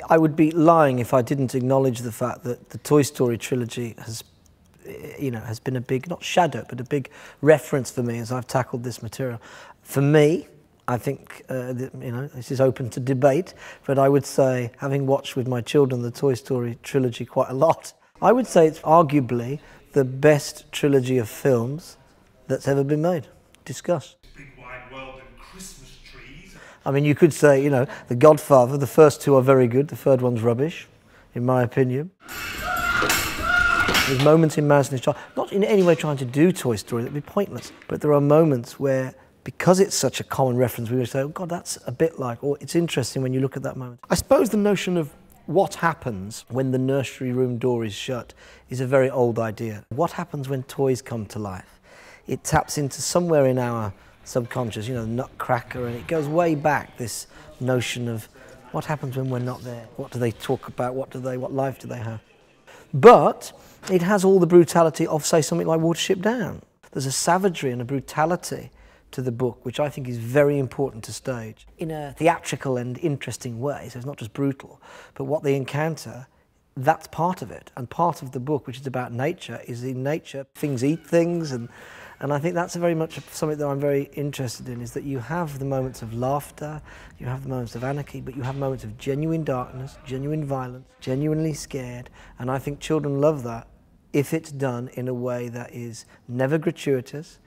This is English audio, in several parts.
I would be lying if I didn't acknowledge the fact that the Toy Story trilogy has, has been a big, not shadow, but a big reference for me as I've tackled this material. For me, I think, this is open to debate, but I would say, having watched with my children the Toy Story trilogy quite a lot, I would say it's arguably the best trilogy of films that's ever been made. Discuss. Big wide world and Christmas trees. I mean, you could say, The Godfather, the first two are very good, the third one's rubbish, in my opinion. There's moments in Mouse and his Child, not in any way trying to do Toy Story, that'd be pointless, but there are moments where, because it's such a common reference, we would say, oh God, that's a bit like, or it's interesting when you look at that moment. I suppose the notion of what happens when the nursery room door is shut is a very old idea. What happens when toys come to life? It taps into somewhere in our subconscious, the Nutcracker, and it goes way back, this notion of what happens when we're not there? What do they talk about? What life do they have? But it has all the brutality of, say, something like Watership Down. There's a savagery and a brutality to the book, which I think is very important to stage in a theatrical and interesting way. So it's not just brutal, but what they encounter, that's part of it. And part of the book, which is about nature, is in nature, things eat things, and I think that's very much something that I'm very interested in, is that you have the moments of laughter, you have the moments of anarchy, but you have moments of genuine darkness, genuine violence, genuinely scared, and I think children love that if it's done in a way that is never gratuitous,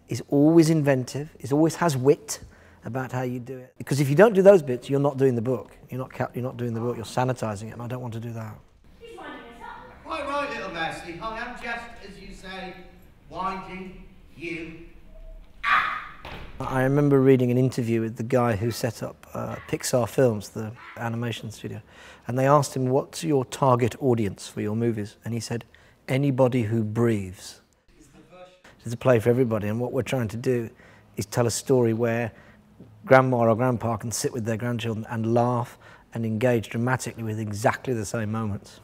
is always inventive, always has wit about how you do it. Because if you don't do those bits, you're not doing the book. You're not doing the book, you're sanitizing it, and I don't want to do that. Quite right, little Mercy. I am just, as you say, winding you up. I remember reading an interview with the guy who set up Pixar Films, the animation studio, and they asked him, what's your target audience for your movies? And he said, anybody who breathes. It's a play for everybody, and what we're trying to do is tell a story where grandma or grandpa can sit with their grandchildren and laugh and engage dramatically with exactly the same moments.